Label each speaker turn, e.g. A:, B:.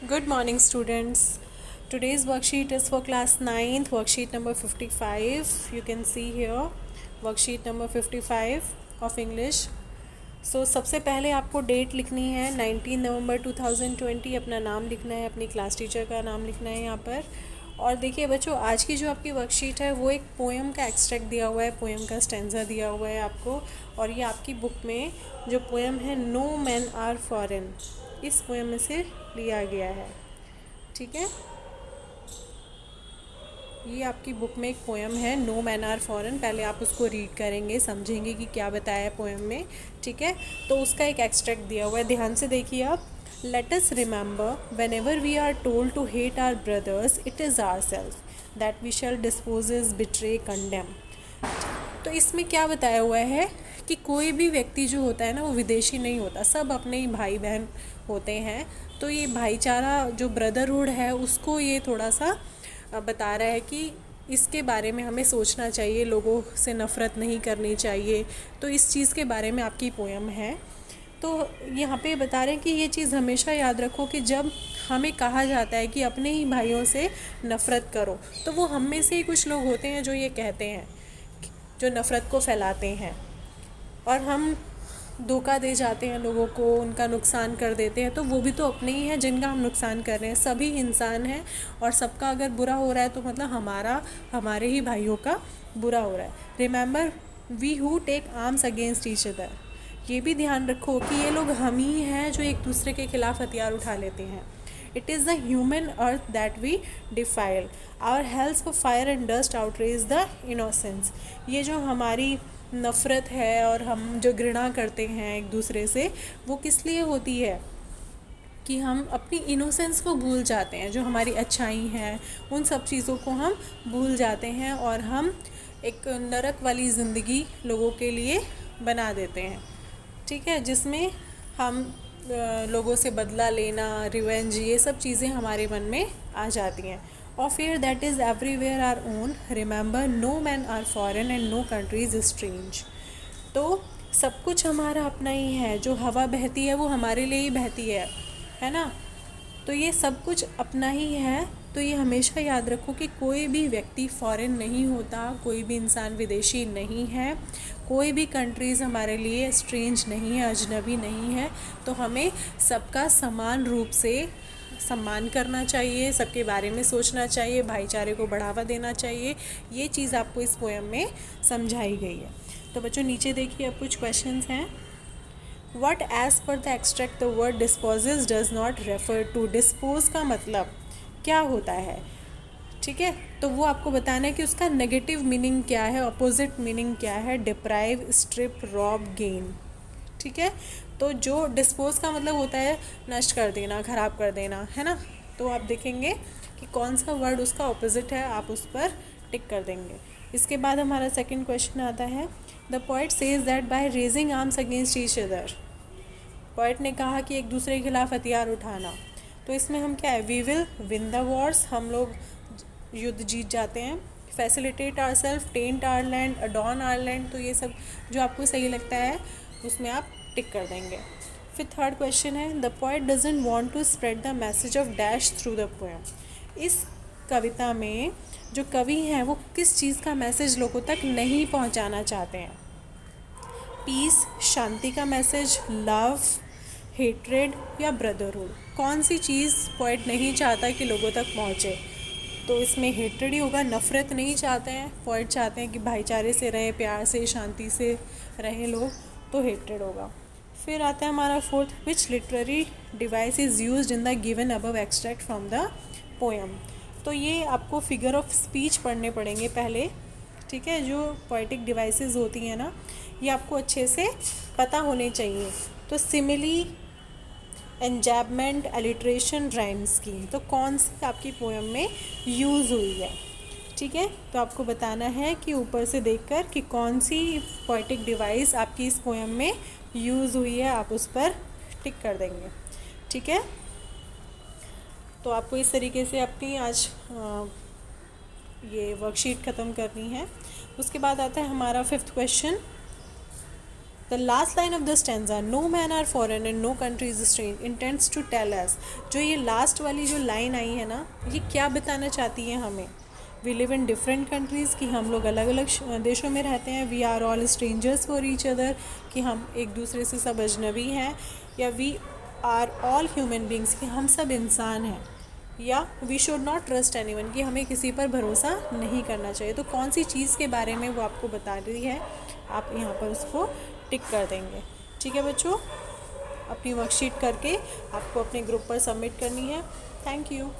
A: Good morning, students. Today's worksheet is for class 9th, worksheet number 55. You can see here worksheet number 55 of English. So सबसे पहले आपको date लिखनी है 19 नवंबर 2020. अपना नाम लिखना है, अपनी क्लास टीचर का नाम लिखना है यहाँ पर. और देखिए बच्चों, आज की जो आपकी वर्कशीट है वो एक पोएम का एक्सट्रैक्ट दिया हुआ है, पोएम का स्टेंजा दिया हुआ है आपको. और ये आपकी बुक में जो पोएम है नो मैन आर फॉरेन, इस पोएम में से लिया गया है. ठीक है, ये आपकी बुक में एक पोएम है नो मैन आर फॉरेन. पहले आप उसको रीड करेंगे, समझेंगे कि क्या बताया है पोएम में. ठीक है, तो उसका एक एक्सट्रैक्ट दिया हुआ है, ध्यान से देखिए आप. Let us remember whenever we are told to hate our brothers it is our self that we shall dispossess betray condemn. तो इसमें क्या बताया हुआ है कि कोई भी व्यक्ति जो होता है ना वो विदेशी नहीं होता, सब अपने ही भाई बहन होते हैं. तो ये भाईचारा जो ब्रदरहुड है उसको ये थोड़ा सा बता रहा है कि इसके बारे में हमें सोचना चाहिए, लोगों से नफ़रत नहीं करनी चाहिए. तो इस चीज़ के बारे में आपकी पोएम है. तो यहाँ पे बता रहे हैं कि ये चीज़ हमेशा याद रखो कि जब हमें कहा जाता है कि अपने ही भाइयों से नफ़रत करो, तो वो हम में से ही कुछ लोग होते हैं जो ये कहते हैं, जो नफ़रत को फैलाते हैं, और हम धोखा दे जाते हैं लोगों को, उनका नुकसान कर देते हैं. तो वो भी तो अपने ही हैं जिनका हम नुकसान कर रहे हैं. सभी इंसान हैं और सबका अगर बुरा हो रहा है तो मतलब हमारे ही भाइयों का बुरा हो रहा है. Remember we who take arms against each other. ये भी ध्यान रखो कि ये लोग हम ही हैं जो एक दूसरे के खिलाफ हथियार उठा लेते हैं. It is the human earth that we defile our hells for fire and dust outrage the innocence. ये जो हमारी नफ़रत है और हम जो घृणा करते हैं एक दूसरे से, वो किस लिए होती है कि हम अपनी इनोसेंस को भूल जाते हैं, जो हमारी अच्छाई है उन सब चीज़ों को हम भूल जाते हैं और हम एक नरक वाली ज़िंदगी लोगों के लिए बना देते हैं. ठीक है, जिसमें हम लोगों से बदला लेना, रिवेंज, ये सब चीज़ें हमारे मन में आ जाती हैं. और fear that is everywhere our own. Remember, no men are foreign and no country is strange. तो सब कुछ हमारा अपना ही है. जो हवा बहती है वो हमारे लिए ही बहती है ना. तो ये सब कुछ अपना ही है. तो ये हमेशा याद रखो कि कोई भी व्यक्ति फॉरेन नहीं होता, कोई भी इंसान विदेशी नहीं है, कोई भी कंट्रीज़ हमारे लिए स्ट्रेंज नहीं है, अजनबी नहीं है. तो हमें सबका समान रूप से सम्मान करना चाहिए, सबके बारे में सोचना चाहिए, भाईचारे को बढ़ावा देना चाहिए. ये चीज़ आपको इस पोएम में समझाई गई है. तो बच्चों नीचे देखिए, अब कुछ क्वेश्चंस हैं. What as per the extract the word dispossess does not refer to. Dispose का मतलब क्या होता है, ठीक है, तो वो आपको बताना है कि उसका नेगेटिव मीनिंग क्या है, अपोजिट मीनिंग क्या है. Deprive, strip, rob, gain. ठीक है, तो जो डिस्पोज का मतलब होता है नष्ट कर देना, ख़राब कर देना, है ना. तो आप देखेंगे कि कौन सा वर्ड उसका ऑपोजिट है, आप उस पर टिक कर देंगे. इसके बाद हमारा सेकंड क्वेश्चन आता है. The poet says that by raising arms against each other. Poet ने कहा कि एक दूसरे के खिलाफ हथियार उठाना. तो इसमें हम क्या है, we will win the wars, हम लोग युद्ध जीत जाते हैं. Facilitate our self, tent our land, adorn our land. तो ये सब जो आपको सही लगता है उसमें आप टिक कर देंगे. फिर थर्ड क्वेश्चन है. The poet doesn't want to spread the message of dash through the poem. इस कविता में जो कवि हैं वो किस चीज़ का मैसेज लोगों तक नहीं पहुंचाना चाहते हैं. पीस, शांति का मैसेज, लव, हेट्रेड या ब्रदरहुड. कौन सी चीज़ पोएट नहीं चाहता कि लोगों तक पहुँचे. तो इसमें हेट्रेड ही होगा. नफ़रत नहीं चाहते हैं पोएट, चाहते हैं कि भाईचारे से रहें, प्यार से, शांति से रहें लोग, तो हेट्रेड होगा. फिर आता है हमारा fourth. Which literary device is used in the given above extract from the poem. तो ये आपको फिगर ऑफ स्पीच पढ़ने पड़ेंगे पहले. ठीक है, जो पोएटिक डिवाइसेस होती हैं ना, ये आपको अच्छे से पता होने चाहिए. तो सिमिली, एंजैबमेंट, एलिट्रेशन, राइम स्कीम. तो कौन सी आपकी पोएम में यूज़ हुई है. ठीक है, तो आपको बताना है कि ऊपर से देखकर कि कौन सी पोएटिक डिवाइस आपकी इस पोएम में यूज़ हुई है, आप उस पर टिक कर देंगे. ठीक है, तो आपको इस तरीके से अपनी आज ये वर्कशीट ख़त्म करनी है. उसके बाद आता है हमारा fifth question. The last line of the stanza, no man are foreign and no country is strange intends to tell us, जो ये लास्ट वाली जो लाइन आई है ना, ये क्या बताना चाहती है हमें? We live in different countries, कि हम लोग अलग अलग देशों में रहते हैं। We are all strangers for each other, कि हम एक दूसरे से सब अजनबी हैं। या we are all human beings, कि हम सब इंसान हैं। या we should not trust anyone, कि हमें किसी पर भरोसा नहीं करना चाहिए। तो कौन सी चीज़ के बारे में वो आपको बता रही है, आप यहाँ पर उसको टिक कर देंगे। ठीक है बच्चों, अपनी वर्कशीट करके आपको अपने ग्रुप पर सबमिट करनी है। Thank you.